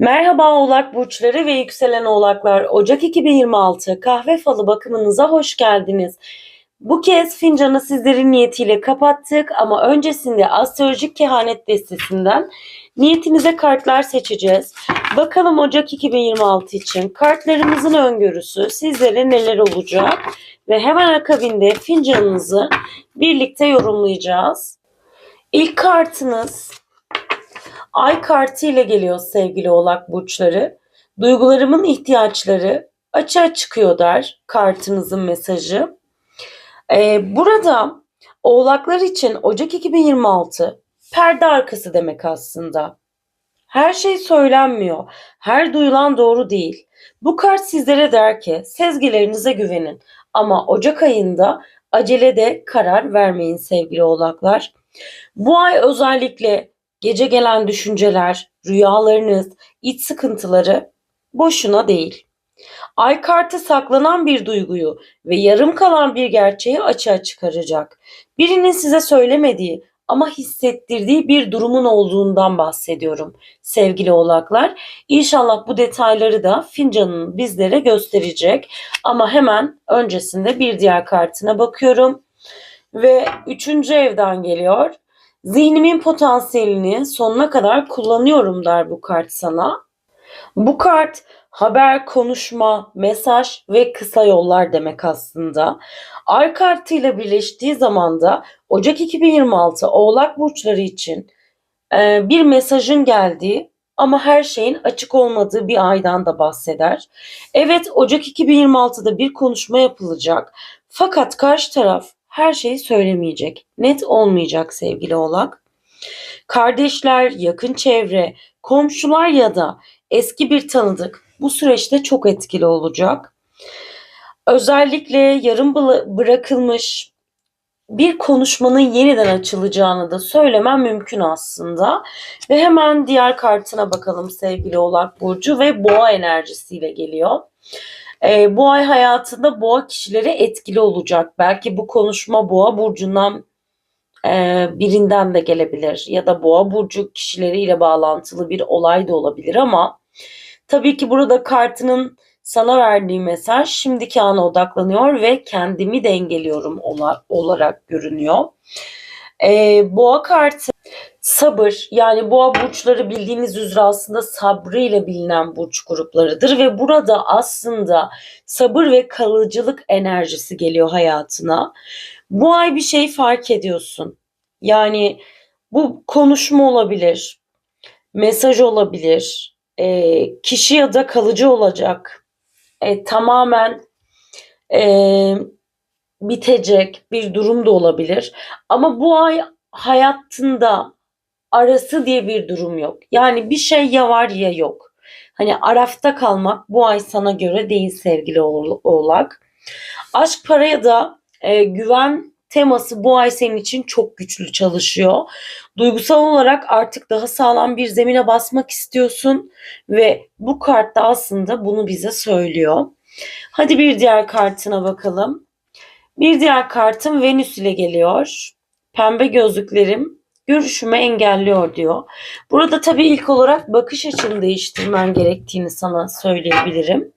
Merhaba Oğlak burçları ve yükselen Oğlaklar. Ocak 2026 kahve falı bakımınıza hoş geldiniz. Bu kez fincanı sizlerin niyetiyle kapattık ama öncesinde astrolojik kehanet destesinden niyetinize kartlar seçeceğiz. Bakalım Ocak 2026 için kartlarımızın öngörüsü sizlere neler olacak ve hemen akabinde fincanınızı birlikte yorumlayacağız. İlk kartınız Ay kartı ile geliyor sevgili Oğlak burçları. Duygularımın ihtiyaçları açığa çıkıyor der kartınızın mesajı. Burada Oğlaklar için Ocak 2026 perde arkası demek aslında. Her şey söylenmiyor. Her duyulan doğru değil. Bu kart sizlere der ki sezgilerinize güvenin. Ama Ocak ayında acelede karar vermeyin sevgili Oğlaklar. Bu ay özellikle gece gelen düşünceler, rüyalarınız, iç sıkıntıları boşuna değil. Ay kartı saklanan bir duyguyu ve yarım kalan bir gerçeği açığa çıkaracak. Birinin size söylemediği ama hissettirdiği bir durumun olduğundan bahsediyorum sevgili oğlaklar. İnşallah bu detayları da fincanın bizlere gösterecek. Ama hemen öncesinde bir diğer kartına bakıyorum. Ve üçüncü evden geliyor. Zihnimin potansiyelini sonuna kadar kullanıyorum der bu kart sana. Bu kart haber, konuşma, mesaj ve kısa yollar demek aslında. Ay kartıyla birleştiği zaman da Ocak 2026 Oğlak burçları için bir mesajın geldiği ama her şeyin açık olmadığı bir aydan da bahseder. Evet, Ocak 2026'da bir konuşma yapılacak. Fakat karşı taraf her şeyi söylemeyecek. Net olmayacak sevgili Oğlak. Kardeşler, yakın çevre, komşular ya da eski bir tanıdık bu süreçte çok etkili olacak. Özellikle yarım bırakılmış bir konuşmanın yeniden açılacağını da söylemem mümkün aslında. Ve hemen diğer kartına bakalım sevgili Oğlak Burcu ve Boğa enerjisiyle geliyor. Bu ay hayatında Boğa kişileri etkili olacak. Belki bu konuşma Boğa Burcu'ndan birinden de gelebilir ya da Boğa Burcu kişileriyle bağlantılı bir olay da olabilir ama tabii ki burada kartının sana verdiği mesaj şimdiki ana odaklanıyor ve kendimi dengeliyorum olarak görünüyor. Boğa kartı sabır, yani boğa burçları bildiğiniz üzere aslında sabrıyla bilinen burç gruplarıdır ve burada aslında sabır ve kalıcılık enerjisi geliyor hayatına. Bu ay bir şey fark ediyorsun. Yani bu konuşma olabilir, mesaj olabilir, kişi ya da kalıcı olacak, tamamen e, bitecek bir durum da olabilir. Ama bu ay hayatında arası diye bir durum yok. Yani bir şey ya var ya yok. Hani arafta kalmak bu ay sana göre değil sevgili Oğlak. Aşk, para ya da güven teması bu ay senin için çok güçlü çalışıyor. Duygusal olarak artık daha sağlam bir zemine basmak istiyorsun ve bu kart da aslında bunu bize söylüyor. Hadi bir diğer kartına bakalım. Bir diğer kartım Venüs ile geliyor. Pembe gözlüklerim görüşümü engelliyor diyor. Burada tabii ilk olarak bakış açını değiştirmen gerektiğini sana söyleyebilirim.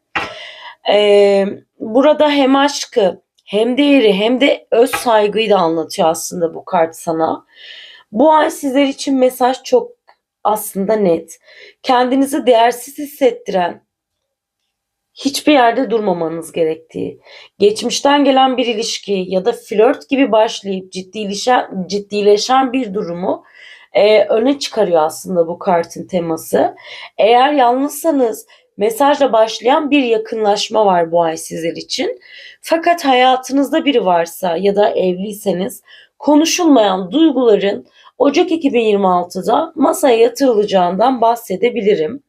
Burada hem aşkı hem değeri hem de öz saygıyı da anlatıyor aslında bu kart sana. Bu ay sizler için mesaj çok aslında net. Kendinizi değersiz hissettiren hiçbir yerde durmamanız gerektiği, geçmişten gelen bir ilişki ya da flört gibi başlayıp ciddileşen bir durumu öne çıkarıyor aslında bu kartın teması. Eğer yalnızsanız mesajla başlayan bir yakınlaşma var bu ay sizler için. Fakat hayatınızda biri varsa ya da evliyseniz konuşulmayan duyguların Ocak 2026'da masaya yatırılacağından bahsedebilirim.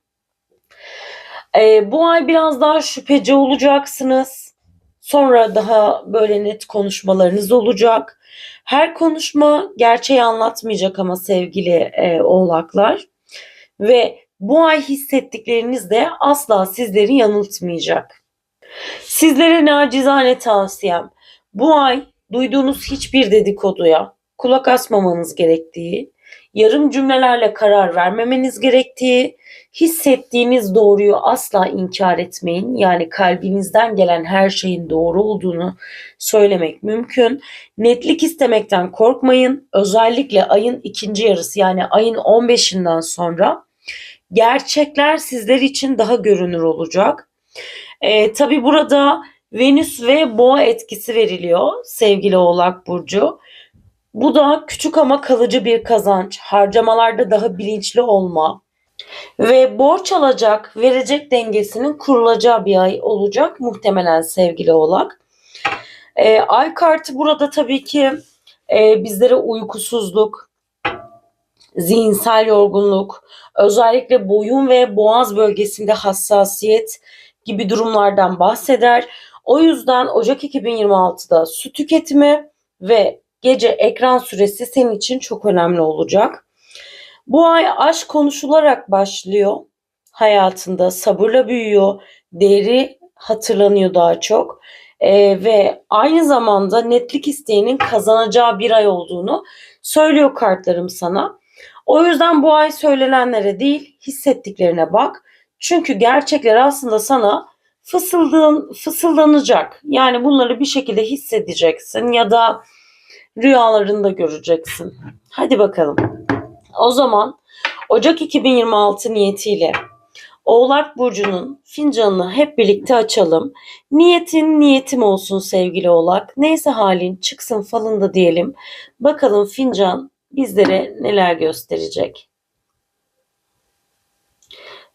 Bu ay biraz daha şüpheci olacaksınız. Sonra daha böyle net konuşmalarınız olacak. Her konuşma gerçeği anlatmayacak ama sevgili oğlaklar. Ve bu ay hissettikleriniz de asla sizleri yanıltmayacak. Sizlere nacizane tavsiyem, bu ay duyduğunuz hiçbir dedikoduya kulak asmamanız gerektiği, yarım cümlelerle karar vermemeniz gerektiği, hissettiğiniz doğruyu asla inkar etmeyin. Yani kalbinizden gelen her şeyin doğru olduğunu söylemek mümkün. Netlik istemekten korkmayın. Özellikle ayın ikinci yarısı, yani ayın 15'inden sonra gerçekler sizler için daha görünür olacak. Tabii burada Venüs ve Boğa etkisi veriliyor sevgili Oğlak Burcu. Bu da küçük ama kalıcı bir kazanç, harcamalarda daha bilinçli olma ve borç alacak, verecek dengesinin kurulacağı bir ay olacak muhtemelen sevgili Oğlak. Ay kartı burada tabii ki bizlere uykusuzluk, zihinsel yorgunluk, özellikle boyun ve boğaz bölgesinde hassasiyet gibi durumlardan bahseder. O yüzden Ocak 2026'da su tüketimi ve gece ekran süresi senin için çok önemli olacak. Bu ay aşk konuşularak başlıyor. Hayatında sabırla büyüyor. Değeri hatırlanıyor daha çok. Ve aynı zamanda netlik isteğinin kazanacağı bir ay olduğunu söylüyor kartlarım sana. O yüzden bu ay söylenenlere değil, hissettiklerine bak. Çünkü gerçekler aslında sana fısıldanacak. Yani bunları bir şekilde hissedeceksin ya da rüyalarında göreceksin. Hadi bakalım. O zaman Ocak 2026 niyetiyle Oğlak Burcu'nun fincanını hep birlikte açalım. Niyetin niyetim olsun sevgili Oğlak. Neyse halin çıksın falında diyelim. Bakalım fincan bizlere neler gösterecek.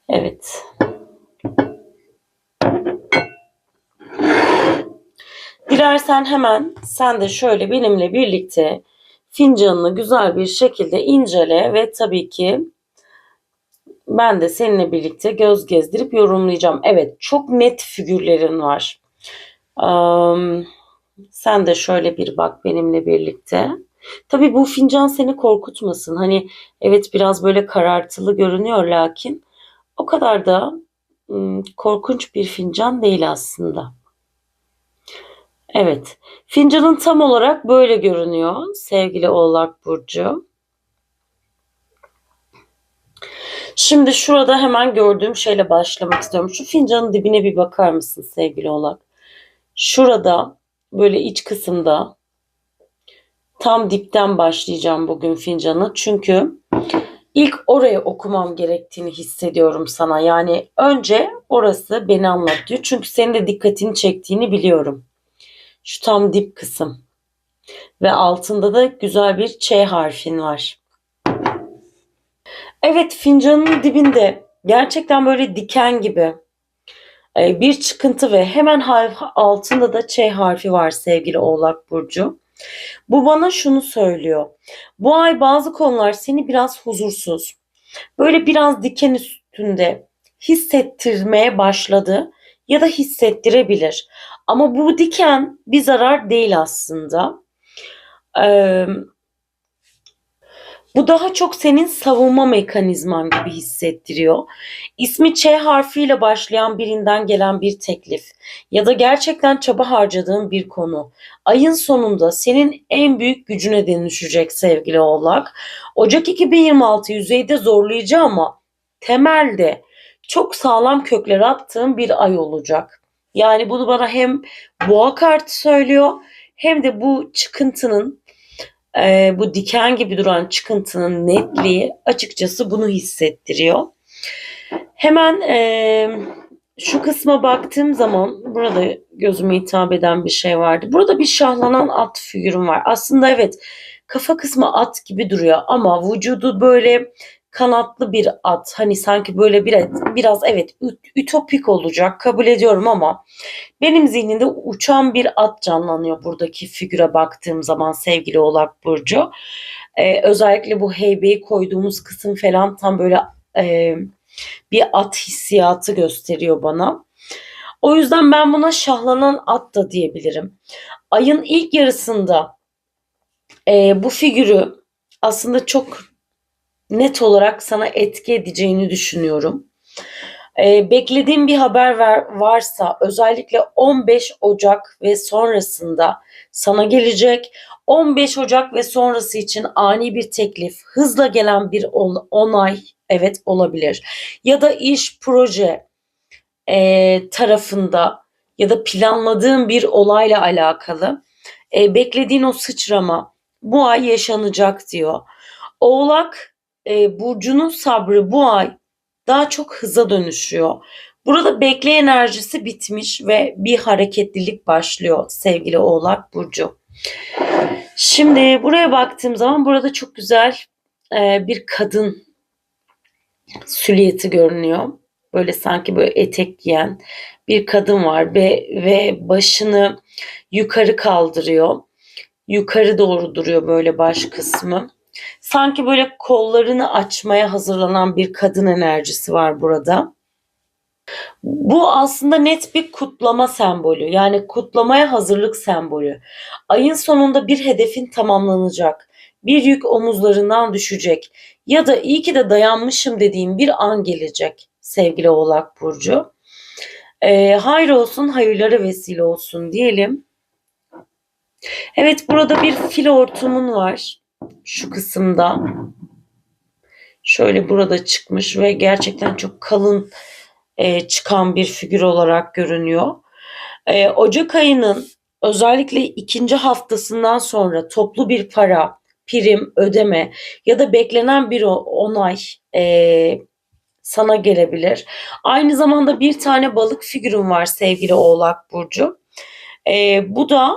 Evet. Dilersen hemen sen de şöyle benimle birlikte fincanını güzel bir şekilde incele ve tabii ki ben de seninle birlikte göz gezdirip yorumlayacağım. Evet, çok net figürlerin var. Sen de şöyle bir bak benimle birlikte. Tabii bu fincan seni korkutmasın. Hani evet biraz böyle karartılı görünüyor lakin o kadar da korkunç bir fincan değil aslında. Evet, fincanın tam olarak böyle görünüyor sevgili Oğlak Burcu. Şimdi şurada hemen gördüğüm şeyle başlamak istiyorum. Şu fincanın dibine bir bakar mısın sevgili Oğlak? Şurada böyle iç kısımda tam dipten başlayacağım bugün fincanı. Çünkü ilk oraya okumam gerektiğini hissediyorum sana. Yani önce orası beni anlatıyor. Çünkü senin de dikkatini çektiğini biliyorum. Şu tam dip kısım. Ve altında da güzel bir Ç harfin var. Evet, fincanın dibinde gerçekten böyle diken gibi bir çıkıntı ve hemen altında da Ç harfi var sevgili Oğlak Burcu. Bu bana şunu söylüyor. Bu ay bazı konular seni biraz huzursuz, böyle biraz diken üstünde hissettirmeye başladı ya da hissettirebilir. Ama bu diken bir zarar değil aslında. Ee, Bu daha çok senin savunma mekanizman gibi hissettiriyor. İsmi Ç harfiyle başlayan birinden gelen bir teklif ya da gerçekten çaba harcadığın bir konu. Ayın sonunda senin en büyük gücüne dönüşecek sevgili Oğlak. Ocak 2026 yüzeyde zorlayıcı ama temelde çok sağlam kökler attığın bir ay olacak. Yani bunu bana hem boğa kartı söylüyor hem de bu çıkıntının bu diken gibi duran çıkıntının netliği açıkçası bunu hissettiriyor. Hemen şu kısma baktığım zaman burada gözüme hitap eden bir şey vardı. Burada bir şahlanan at figürüm var. Aslında evet, kafa kısmı at gibi duruyor ama vücudu böyle kanatlı bir at. Hani sanki böyle biraz evet ütopik olacak, kabul ediyorum ama benim zihnimde uçan bir at canlanıyor buradaki figüre baktığım zaman sevgili Oğlak Burcu. Özellikle bu heybeyi koyduğumuz kısım falan tam böyle bir at hissiyatı gösteriyor bana. O yüzden ben buna şahlanan at da diyebilirim. Ayın ilk yarısında bu figürü aslında çok net olarak sana etki edeceğini düşünüyorum. Beklediğim bir haber varsa özellikle 15 Ocak ve sonrasında sana gelecek. 15 Ocak ve sonrası için ani bir teklif, hızla gelen bir onay, evet, olabilir. Ya da iş, proje tarafında ya da planladığın bir olayla alakalı beklediğin o sıçrama bu ay yaşanacak diyor. Oğlak burcunun sabrı bu ay daha çok hıza dönüşüyor. Burada bekle enerjisi bitmiş ve bir hareketlilik başlıyor sevgili Oğlak burcu. Şimdi buraya baktığım zaman burada çok güzel bir kadın silüeti görünüyor. Böyle sanki böyle etek giyen bir kadın var ve başını yukarı kaldırıyor. Yukarı doğru duruyor böyle baş kısmı. Sanki böyle kollarını açmaya hazırlanan bir kadın enerjisi var burada. Bu aslında net bir kutlama sembolü. Yani kutlamaya hazırlık sembolü. Ayın sonunda bir hedefin tamamlanacak. Bir yük omuzlarından düşecek. Ya da iyi ki de dayanmışım dediğim bir an gelecek sevgili Oğlak Burcu. Hayır olsun, hayırlara vesile olsun diyelim. Evet, burada bir fil hortumun var. Şu kısımda. Şöyle burada çıkmış ve gerçekten çok kalın çıkan bir figür olarak görünüyor. Ocak ayının özellikle ikinci haftasından sonra toplu bir para, prim, ödeme ya da beklenen bir onay sana gelebilir. Aynı zamanda bir tane balık figürüm var sevgili Oğlak Burcu. Bu da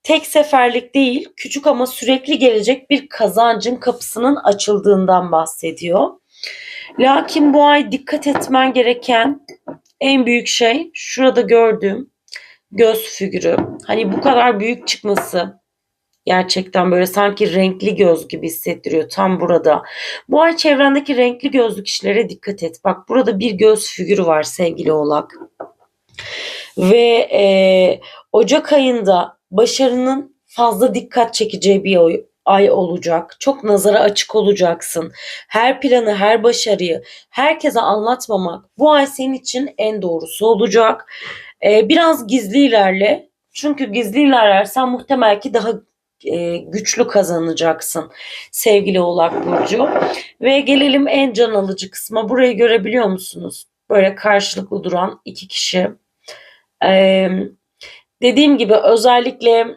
tek seferlik değil, küçük ama sürekli gelecek bir kazancın kapısının açıldığından bahsediyor. Lakin bu ay dikkat etmen gereken en büyük şey şurada gördüğüm göz figürü. Hani bu kadar büyük çıkması gerçekten böyle sanki renkli göz gibi hissettiriyor tam burada. Bu ay çevrendeki renkli gözlü kişilere dikkat et. Bak, burada bir göz figürü var sevgili Oğlak. Ve Ocak ayında başarının fazla dikkat çekeceği bir ay olacak. Çok nazara açık olacaksın. Her planı, her başarıyı herkese anlatmamak bu ay senin için en doğrusu olacak. Biraz gizli ilerle. Çünkü gizli ilerlersen muhtemel ki daha güçlü kazanacaksın sevgili Oğlak Burcu. Ve gelelim en can alıcı kısma. Burayı görebiliyor musunuz? Böyle karşılıklı duran iki kişi. Dediğim gibi özellikle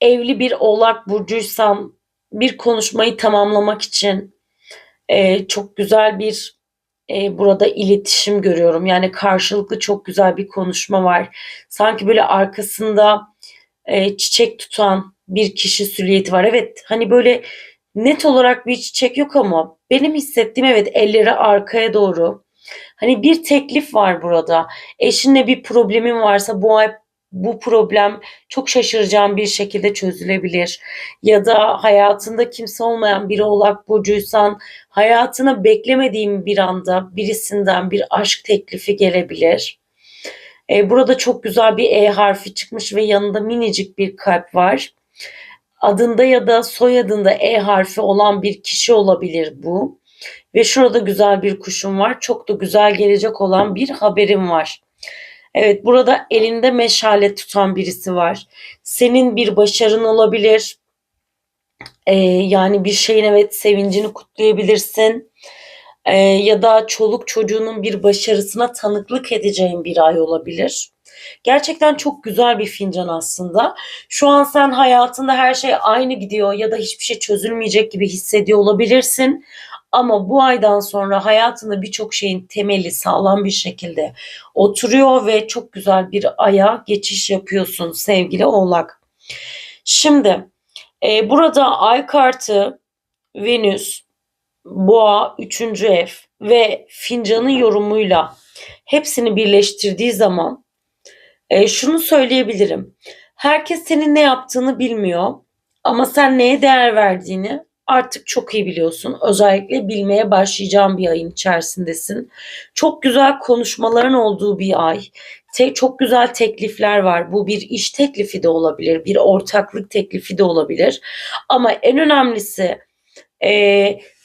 evli bir Oğlak burcuysam bir konuşmayı tamamlamak için çok güzel bir burada iletişim görüyorum. Yani karşılıklı çok güzel bir konuşma var. Sanki böyle arkasında çiçek tutan bir kişi silüeti var. Evet, hani böyle net olarak bir çiçek yok ama benim hissettiğim, evet, elleri arkaya doğru. Hani bir teklif var burada. Eşinle bir problemin varsa bu ay bu problem çok şaşıracağın bir şekilde çözülebilir. Ya da hayatında kimse olmayan biri Oğlak burcuysan hayatına beklemediğin bir anda birisinden bir aşk teklifi gelebilir. Burada çok güzel bir E harfi çıkmış ve yanında minicik bir kalp var. Adında ya da soyadında E harfi olan bir kişi olabilir bu. Ve şurada güzel bir kuşum var. Çok da güzel gelecek olan bir haberim var. Evet, burada elinde meşale tutan birisi var. Senin bir başarın olabilir. Yani bir şeyin, evet, sevincini kutlayabilirsin. Ya da çoluk çocuğunun bir başarısına tanıklık edeceğin bir ay olabilir. Gerçekten çok güzel bir fincan aslında. Şu an sen hayatında her şey aynı gidiyor ya da hiçbir şey çözülmeyecek gibi hissediyor olabilirsin. Ama bu aydan sonra hayatında birçok şeyin temeli sağlam bir şekilde oturuyor ve çok güzel bir aya geçiş yapıyorsun sevgili Oğlak. Şimdi burada ay kartı, Venüs, Boğa, 3. ev ve fincanın yorumuyla hepsini birleştirdiği zaman şunu söyleyebilirim. Herkes senin ne yaptığını bilmiyor ama sen neye değer verdiğini artık çok iyi biliyorsun. Özellikle bilmeye başlayacağın bir ayın içerisindesin. Çok güzel konuşmaların olduğu bir ay. Çok güzel teklifler var. Bu bir iş teklifi de olabilir, bir ortaklık teklifi de olabilir. Ama en önemlisi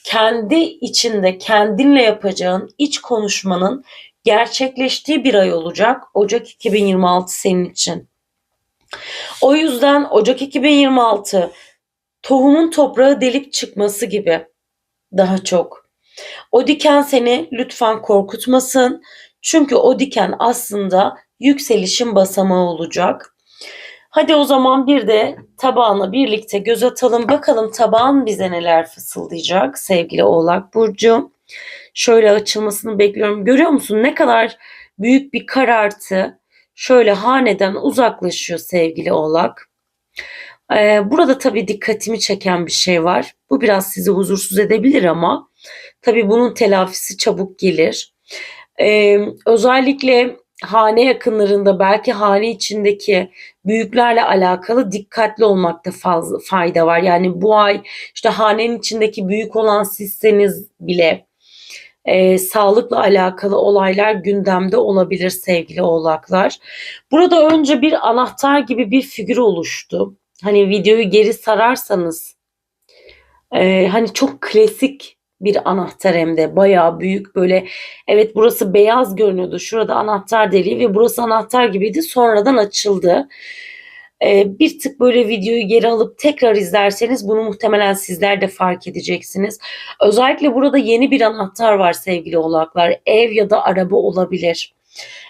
kendi içinde kendinle yapacağın iç konuşmanın gerçekleştiği bir ay olacak Ocak 2026 senin için. O yüzden Ocak 2026 tohumun toprağı delip çıkması gibi daha çok. O diken seni lütfen korkutmasın. Çünkü o diken aslında yükselişin basamağı olacak. Hadi o zaman bir de tabağına birlikte göz atalım. Bakalım tabağın bize neler fısıldayacak sevgili Oğlak Burcu. Şöyle açılmasını bekliyorum. Görüyor musun ne kadar büyük bir karartı şöyle haneden uzaklaşıyor sevgili Oğlak. Burada tabii dikkatimi çeken bir şey var. Bu biraz sizi huzursuz edebilir ama tabii bunun telafisi çabuk gelir. Özellikle hane yakınlarında belki hane içindeki büyüklerle alakalı dikkatli olmakta fazla fayda var. Yani bu ay işte hanenin içindeki büyük olan sizseniz bile sağlıkla alakalı olaylar gündemde olabilir sevgili oğlaklar. Burada önce bir anahtar gibi bir figür oluştu. Hani videoyu geri sararsanız hani çok klasik bir anahtar hem de bayağı büyük böyle evet burası beyaz görünüyordu. Şurada anahtar deliği ve burası anahtar gibiydi. Sonradan açıldı. Bir tık böyle videoyu geri alıp tekrar izlerseniz bunu muhtemelen sizler de fark edeceksiniz. Özellikle burada yeni bir anahtar var sevgili oğlaklar. Ev ya da araba olabilir.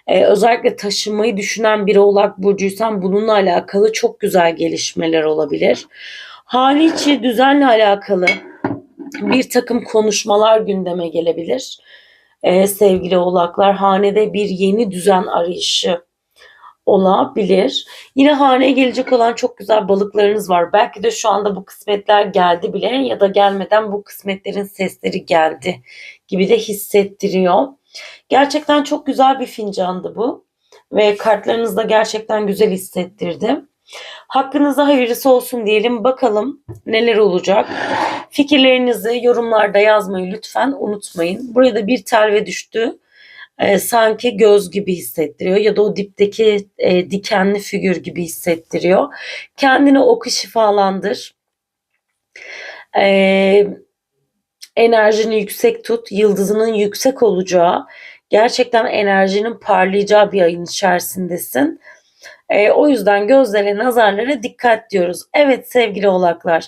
Özellikle taşınmayı düşünen bir oğlak burcuysan bununla alakalı çok güzel gelişmeler olabilir. Hane içi düzenle alakalı bir takım konuşmalar gündeme gelebilir. Sevgili oğlaklar hanede bir yeni düzen arayışı olabilir. Yine haneye gelecek olan çok güzel balıklarınız var. Belki de şu anda bu kısmetler geldi bile ya da gelmeden bu kısmetlerin sesleri geldi gibi de hissettiriyor. Gerçekten çok güzel bir fincandı bu. Ve kartlarınız da gerçekten güzel hissettirdi. Hakkınızda hayırlısı olsun diyelim. Bakalım neler olacak. Fikirlerinizi yorumlarda yazmayı lütfen unutmayın. Buraya da bir telve düştü. Sanki göz gibi hissettiriyor ya da o dipteki dikenli figür gibi hissettiriyor. Kendini oku şifalandır. Enerjini yüksek tut. Yıldızının yüksek olacağı, gerçekten enerjinin parlayacağı bir ayın içerisindesin. O yüzden gözlere, nazarlara dikkat diyoruz. Evet sevgili oğlaklar.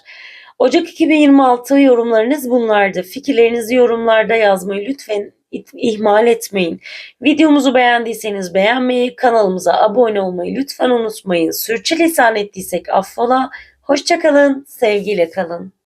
Ocak 2026 yorumlarınız bunlardı. Fikirlerinizi yorumlarda yazmayı lütfen ihmal etmeyin. Videomuzu beğendiyseniz beğenmeyi, kanalımıza abone olmayı lütfen unutmayın. Sürçülisan ettiysek affola. Hoşça kalın, sevgiyle kalın.